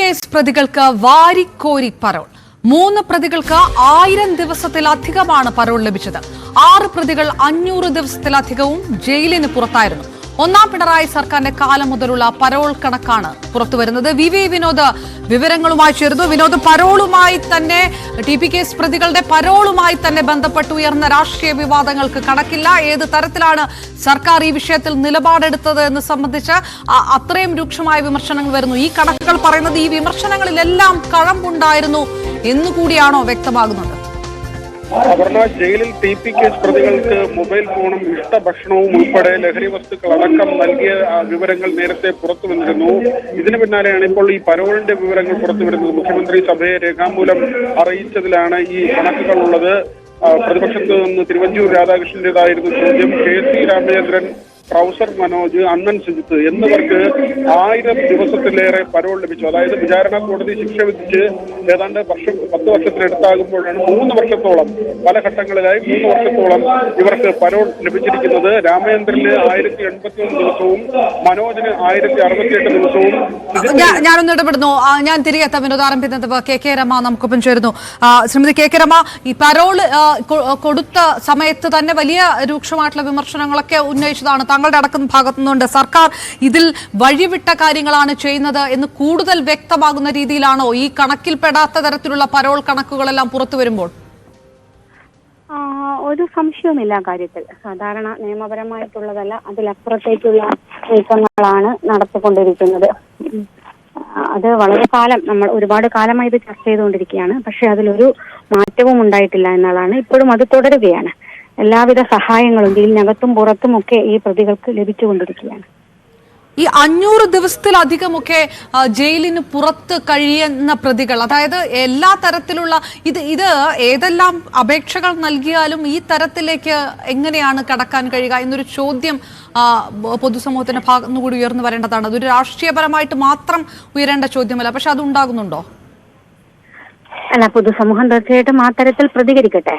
Case പ്രതികൾക്ക് വാരിക്കോരി parole. 3 പ്രതികൾക്ക് 1000 ദിവസത്തിലധികമാണ് പരോൾ ലഭിച്ചത്. 6 പ്രതികൾ 500 ദിവസത്തിലധികവും ജയിലിന് പുറത്തായിരുന്നു. ഒന്നാം പിണറായി സർക്കാരിന്റെ കാലം മുതലുള്ള പരോൾ കണക്കാണ് പുറത്തുവരുന്നത്. വി വിനോദ് വിവരങ്ങളുമായി ചേർന്നു. വിനോദ്, പരോളുമായി തന്നെ TP കേസ് പ്രതികളുടെ പരോളുമായി തന്നെ ബന്ധപ്പെട്ട് ഉയർന്ന രാഷ്ട്രീയ വിവാദങ്ങൾക്ക് കണക്കില്ല. ഏത് തരത്തിലാണ് സർക്കാർ ഈ വിഷയത്തിൽ നിലപാടെടുത്തത് എന്ന് സംബന്ധിച്ച് അത്രയും രൂക്ഷമായ വിമർശനങ്ങൾ വരുന്നു. ഈ കണക്കുകൾ പറയുന്നത് ഈ വിമർശനങ്ങളിലെല്ലാം കഴമ്പുണ്ടായിരുന്നു എന്നുകൂടിയാണോ വ്യക്തമാകുന്നത്? അപർണ, ജയിലിൽ TP കേസ് പ്രതികൾക്ക് മൊബൈൽ ഫോണും ഇഷ്ടഭക്ഷണവും ഉൾപ്പെടെ ലഹരി വസ്തുക്കൾ അടക്കം നൽകിയ വിവരങ്ങൾ നേരത്തെ പുറത്തു വന്നിരുന്നു. ഇതിന് പിന്നാലെയാണ് ഇപ്പോൾ ഈ പരോളിന്റെ വിവരങ്ങൾ പുറത്തുവരുന്നത്. മുഖ്യമന്ത്രി സഭയെ രേഖാമൂലം അറിയിച്ചതിലാണ് ഈ കണക്കുകൾ ഉള്ളത്. പ്രതിപക്ഷത്ത് നിന്ന് തിരുവഞ്ചൂർ രാധാകൃഷ്ണന്റേതായിരുന്നു ചോദ്യം. KC രാമചന്ദ്രൻ, പ്രൊഫസർ മനോജ്, അണ്ണൻ സുജിത്ത് എന്നിവർക്ക് 1000 ദിവസത്തിലേറെ പരോൾ ലഭിച്ചു. അതായത് വിചാരണ കോടതി ശിക്ഷ വിധിച്ച് ഏതാണ്ട് 10 വർഷത്തിനടുത്താകുമ്പോഴാണ് 3 വർഷത്തോളം പല ഘട്ടങ്ങളിലായി 3 വർഷത്തോളം ഇവർക്ക് പരോൾ ലഭിച്ചിരിക്കുന്നത്. രാമചന്ദ്രന് 1081 ദിവസവും മനോജിന് 1068 ദിവസവും. ഞാനൊന്ന് ഇടപെടുന്നു. ഞാൻ തിരികെ എത്താം. വിനോദ് ആരംഭിക്കുന്നത് KK രമ നമുക്കൊപ്പം ചേരുന്നു. ശ്രീമതി KK രമ, ഈ പരോൾ കൊടുത്ത സമയത്ത് തന്നെ വലിയ രൂക്ഷമായിട്ടുള്ള വിമർശനങ്ങളൊക്കെ ഉന്നയിച്ചതാണ് താങ്കളുടെ അടക്കം ഭാഗത്തു നിന്നുണ്ട്. സർക്കാർ ഇതിൽ വഴിവിട്ട കാര്യങ്ങളാണ് ചെയ്യുന്നത് എന്ന് കൂടുതൽ വ്യക്തമാകുന്ന രീതിയിലാണോ ഈ കണക്കിൽപ്പെടാത്ത തരത്തിലുള്ള പരോൾ കണക്കുകളെല്ലാം പുറത്തു വരുമ്പോൾ? ഒരു സംശയവുമില്ല കാര്യത്തിൽ. സാധാരണ നിയമപരമായിട്ടുള്ളതല്ല, അതിലപ്പുറത്തേക്കുള്ള നീക്കങ്ങളാണ് നടത്തിക്കൊണ്ടിരിക്കുന്നത്. അത് വളരെ കാലം, നമ്മൾ ഒരുപാട് കാലമായി ഇത് ചർച്ച ചെയ്തുകൊണ്ടിരിക്കുകയാണ്. പക്ഷെ അതിലൊരു മാറ്റവും ഉണ്ടായിട്ടില്ല എന്നുള്ളതാണ്. ഇപ്പോഴും അത് തുടരുകയാണ്. എല്ലാവിധ സഹായങ്ങളും ജയിലിനകത്തും പുറത്തും ഒക്കെ ഈ പ്രതികൾക്ക് ലഭിച്ചുകൊണ്ടിരിക്കുകയാണ്. ഈ 500 ദിവസത്തിലധികമൊക്കെ ജയിലിന് പുറത്ത് കഴിയുന്ന പ്രതികൾ, അതായത് എല്ലാ തരത്തിലുള്ള ഇത് ഏതെല്ലാം അപേക്ഷകൾ നൽകിയാലും ഈ തരത്തിലേക്ക് എങ്ങനെയാണ് കടക്കാൻ കഴിയുക എന്നൊരു ചോദ്യം പൊതുസമൂഹത്തിന്റെ ഭാഗത്തുനിന്ന് കൂടി ഉയർന്നു വരേണ്ടതാണ്. അതൊരു രാഷ്ട്രീയപരമായിട്ട് മാത്രം ഉയരേണ്ട ചോദ്യമല്ല. പക്ഷെ അത് ഉണ്ടാകുന്നുണ്ടോ? അല്ല, പൊതുസമൂഹം തീർച്ചയായിട്ടും ആ തരത്തിൽ പ്രതികരിക്കട്ടെ.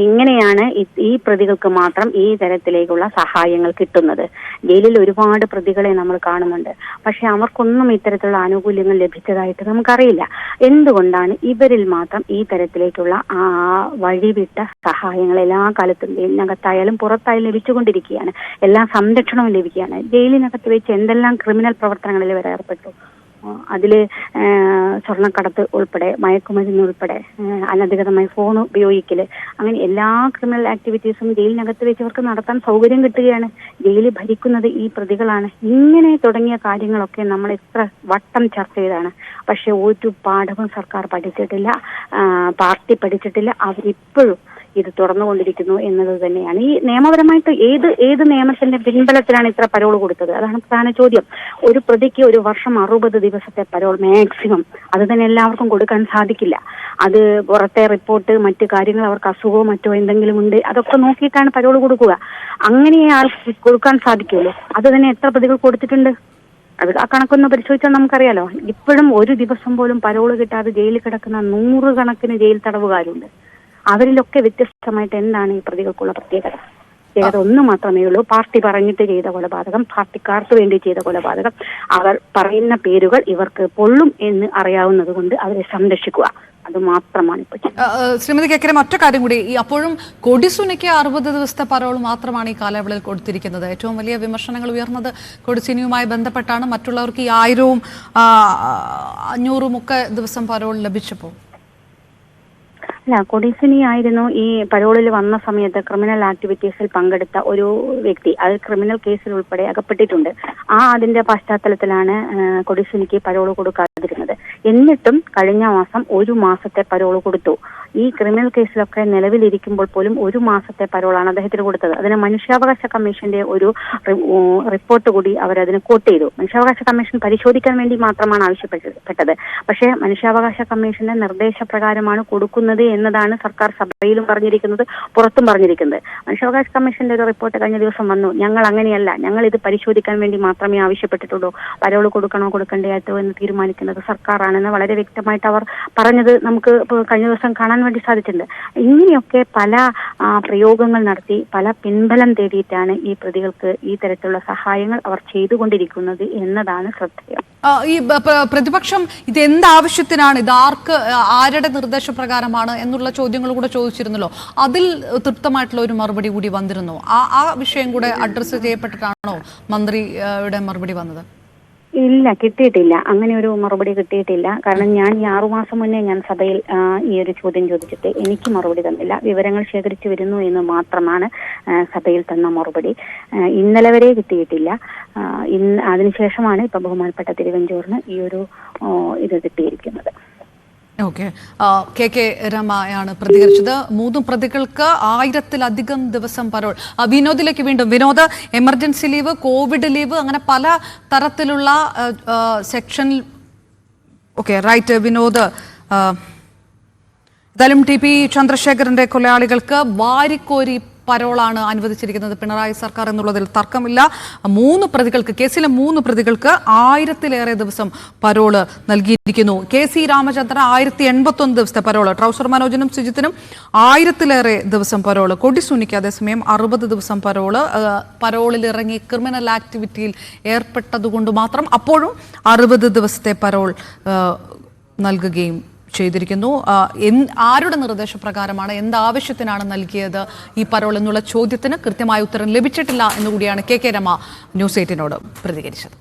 ഇങ്ങനെയാണ് ഈ പ്രതികൾക്ക് മാത്രം ഈ തരത്തിലേക്കുള്ള സഹായങ്ങൾ കിട്ടുന്നത്. ജയിലിൽ ഒരുപാട് പ്രതികളെ നമ്മൾ കാണുന്നുണ്ട്. പക്ഷെ അവർക്കൊന്നും ഇത്തരത്തിലുള്ള ആനുകൂല്യങ്ങൾ ലഭിച്ചതായിട്ട് നമുക്കറിയില്ല. എന്തുകൊണ്ടാണ് ഇവരിൽ മാത്രം ഈ തരത്തിലേക്കുള്ള വഴിവിട്ട സഹായങ്ങൾ എല്ലാ കാലത്തും ജയിലിനകത്തായാലും പുറത്തായാലും ലഭിച്ചുകൊണ്ടിരിക്കുകയാണ്. എല്ലാ സംരക്ഷണവും ലഭിക്കുകയാണ്. ജയിലിനകത്ത് വെച്ച് എന്തെല്ലാം ക്രിമിനൽ പ്രവർത്തനങ്ങളിൽ ഇവർ ഏർപ്പെട്ടു. അതില് സ്വർണ്ണക്കടത്ത് ഉൾപ്പെടെ, മയക്കുമരുന്ന് ഉൾപ്പെടെ, അനധികൃതമായി ഫോൺ ഉപയോഗിക്കല്, അങ്ങനെ എല്ലാ ക്രിമിനൽ ആക്ടിവിറ്റീസും ജയിലിനകത്ത് വെച്ച് അവർക്ക് നടത്താൻ സൗകര്യം കിട്ടുകയാണ്. ജയിലിൽ ഭരിക്കുന്നത് ഈ പ്രതികളാണ്. ഇങ്ങനെ തുടങ്ങിയ കാര്യങ്ങളൊക്കെ നമ്മൾ എത്ര വട്ടം ചർച്ച ചെയ്താണ്. പക്ഷെ ഒരു പാഠവും സർക്കാർ പഠിച്ചിട്ടില്ല, പാർട്ടി പഠിച്ചിട്ടില്ല. അവരിപ്പോഴും ഇത് തുറന്നുകൊണ്ടിരിക്കുന്നു എന്നത് തന്നെയാണ്. ഈ നിയമപരമായിട്ട് ഏത് നിയമത്തിന്റെ പിൻബലത്തിലാണ് ഇത്ര പരോൾ കൊടുത്തത്? അതാണ് പ്രധാന ചോദ്യം. ഒരു പ്രതിക്ക് ഒരു വർഷം 60 ദിവസത്തെ പരോൾ മാക്സിമം. അത് തന്നെ എല്ലാവർക്കും കൊടുക്കാൻ സാധിക്കില്ല. അത് പുറത്തെ റിപ്പോർട്ട്, മറ്റു കാര്യങ്ങൾ, അവർക്ക് അസുഖമോ മറ്റോ എന്തെങ്കിലും ഉണ്ട്, അതൊക്കെ നോക്കിയിട്ടാണ് പരോൾ കൊടുക്കുക. അങ്ങനെ ആൾക്ക് കൊടുക്കാൻ സാധിക്കുള്ളൂ. അത് തന്നെ എത്ര പ്രതികൾ കൊടുത്തിട്ടുണ്ട്? അത് ആ കണക്കൊന്ന് പരിശോധിച്ചാൽ നമുക്കറിയാലോ. ഇപ്പോഴും ഒരു ദിവസം പോലും പരോൾ കിട്ടാതെ ജയിലിൽ കിടക്കുന്ന 100 കണക്കിന് ജയിൽ തടവുകാരുണ്ട്. അവരിലൊക്കെ വ്യത്യസ്തമായിട്ട് എന്താണ് ഈ പ്രതികൾക്കുള്ള പ്രത്യേകത? ഒന്ന് മാത്രമേ ഉള്ളൂ. പാർട്ടി പറഞ്ഞിട്ട് ചെയ്ത കൊലപാതകം, പാർട്ടിക്കാർക്ക് വേണ്ടി ചെയ്ത കൊലപാതകം. അവർ പറയുന്ന പേരുകൾ ഇവർക്ക് പൊള്ളും എന്ന് അറിയാവുന്നത് കൊണ്ട് അവരെ സംരക്ഷിക്കുക, അത് മാത്രമാണ് ഇപ്പോൾ. ശ്രീമതി KK രമ, ഒറ്റ കാര്യം കൂടി. അപ്പോഴും കൊടിസുനിക്ക് 60 ദിവസത്തെ പരോൾ മാത്രമാണ് ഈ കാലയളവിൽ കൊടുത്തിരിക്കുന്നത്. ഏറ്റവും വലിയ വിമർശനങ്ങൾ ഉയർന്നത് കൊടിസുനിയുമായി ബന്ധപ്പെട്ടാണ്. മറ്റുള്ളവർക്ക് ഈ 1000ഉം 500ഉം ഒക്കെ ദിവസം പരോൾ ലഭിച്ചപ്പോൾ. അല്ല, കൊടിസുനി ആയിരുന്നു ഈ പരോളിൽ വന്ന സമയത്ത് ക്രിമിനൽ ആക്ടിവിറ്റീസിൽ പങ്കെടുത്ത ഒരു വ്യക്തി. അത് ക്രിമിനൽ കേസിൽ ഉൾപ്പെടെ അകപ്പെട്ടിട്ടുണ്ട്. അതിന്റെ പശ്ചാത്തലത്തിലാണ് കൊടിസുനിക്ക് പരോൾ കൊടുക്കാതിരുന്നത്. എന്നിട്ടും കഴിഞ്ഞ മാസം 1 മാസത്തെ പരോൾ കൊടുത്തു. ഈ ക്രിമിനൽ കേസിലൊക്കെ നിലവിലിരിക്കുമ്പോൾ പോലും 1 മാസത്തെ പരോളാണ് അദ്ദേഹത്തിന് കൊടുത്തത്. അതിന് മനുഷ്യാവകാശ കമ്മീഷന്റെ ഒരു റിപ്പോർട്ട് കൂടി അവരതിന് കോട്ട് ചെയ്തു. മനുഷ്യാവകാശ കമ്മീഷൻ പരിശോധിക്കാൻ വേണ്ടി മാത്രമാണ് ആവശ്യപ്പെട്ടത്. പക്ഷേ മനുഷ്യാവകാശ കമ്മീഷന്റെ നിർദ്ദേശപ്രകാരമാണ് കൊടുക്കുന്നത് എന്നതാണ് സർക്കാർ സഭയിലും പറഞ്ഞിരിക്കുന്നത്, പുറത്തും പറഞ്ഞിരിക്കുന്നത്. മനുഷ്യാവകാശ കമ്മീഷന്റെ ഒരു റിപ്പോർട്ട് കഴിഞ്ഞ ദിവസം വന്നു. ഞങ്ങൾ അങ്ങനെയല്ല, ഞങ്ങൾ ഇത് പരിശോധിക്കാൻ വേണ്ടി മാത്രമേ ആവശ്യപ്പെട്ടിട്ടുള്ളൂ. പരോൾ കൊടുക്കണോ കൊടുക്കണ്ടേയോ എന്ന് തീരുമാനിക്കുന്നത് സർക്കാരാണെന്ന് വളരെ വ്യക്തമായിട്ട് അവർ പറഞ്ഞത് നമുക്ക് കഴിഞ്ഞ ദിവസം കാണാൻ വേണ്ടി സാധിച്ചിട്ടുണ്ട്. ഇങ്ങനെയൊക്കെ പല പ്രയോഗങ്ങൾ നടത്തി പല പിൻബലം തേടിയിട്ടാണ് ഈ പ്രതികൾക്ക് ഈ തരത്തിലുള്ള സഹായങ്ങൾ അവർ ചെയ്തുകൊണ്ടിരിക്കുന്നത് എന്നതാണ് ശ്രദ്ധേയം. ഈ പ്രതിപക്ഷം ഇത് എന്താവശ്യത്തിനാണ്, ഇത് ആരുടെ നിർദ്ദേശപ്രകാരമാണ് എന്നുള്ള ചോദ്യങ്ങൾ കൂടെ ചോദിച്ചിരുന്നല്ലോ. അതിൽ തൃപ്തമായിട്ടുള്ള ഒരു മറുപടി കൂടി വന്നിരുന്നു. ആ വിഷയം കൂടെ അഡ്രസ്സ് ചെയ്യപ്പെട്ടിട്ടാണോ മന്ത്രിയുടെ മറുപടി വന്നത്? ഇല്ല, കിട്ടിയിട്ടില്ല. അങ്ങനെ ഒരു മറുപടി കിട്ടിയിട്ടില്ല. കാരണം ഞാൻ ഈ 6 മാസം മുന്നേ ഞാൻ സഭയിൽ ഈ ഒരു ചോദ്യം ചോദിച്ചിട്ട് എനിക്ക് മറുപടി തന്നില്ല. വിവരങ്ങൾ ശേഖരിച്ചു വരുന്നു എന്ന് മാത്രമാണ് സഭയിൽ തന്ന മറുപടി. ഇന്നലെ വരെ കിട്ടിയിട്ടില്ല. അതിനുശേഷമാണ് ഇപ്പൊ ബഹുമാനപ്പെട്ട തിരുവഞ്ചൂരിന് ഈ ഒരു ഇത് കിട്ടിയിരിക്കുന്നത്. ഓക്കെ, കെ രമയാണ് പ്രതികരിച്ചത്. 3 പ്രതികൾക്ക് 1000-ലധികം ദിവസം പരോൾ. വിനോദിലേക്ക് വീണ്ടും. Vinod, emergency leave, Covid leave, അങ്ങനെ പല തരത്തിലുള്ള സെക്ഷൻ. Okay, right Vinod. എന്തായാലും TP ചന്ദ്രശേഖരന്റെ കൊലയാളികൾക്ക് വാരിക്കോരി പരോളാണ് അനുവദിച്ചിരിക്കുന്നത് പിണറായി സർക്കാർ എന്നുള്ളതിൽ തർക്കമില്ല. 3 പ്രതികൾക്ക്, കേസിലെ 3 പ്രതികൾക്ക് 1000-ലേറെ ദിവസം പരോള് നൽകിയിരിക്കുന്നു. KC രാമചന്ദ്രൻ 1081 ദിവസത്തെ പരോള്, ട്രൗസർ മനോജിനും സുജിത്തിനും 1000-ലേറെ ദിവസം പരോള്, കൊടിസുനിക്ക് അതേസമയം 60 ദിവസം പരോള്. പരോളിൽ ഇറങ്ങി ക്രിമിനൽ ആക്ടിവിറ്റിയിൽ ഏർപ്പെട്ടതുകൊണ്ട് മാത്രം അപ്പോഴും 60 ദിവസത്തെ പരോൾ നൽകുകയും ചെയ്തിരിക്കുന്നു. ആരുടെ നിർദ്ദേശപ്രകാരമാണ്, എന്താവശ്യത്തിനാണ് നൽകിയത് ഈ പരോൾ എന്നുള്ള ചോദ്യത്തിന് കൃത്യമായ ഉത്തരം ലഭിച്ചിട്ടില്ല എന്നുകൂടിയാണ് കെ രമ ന്യൂസ് 8നോട് പ്രതികരിച്ചത്.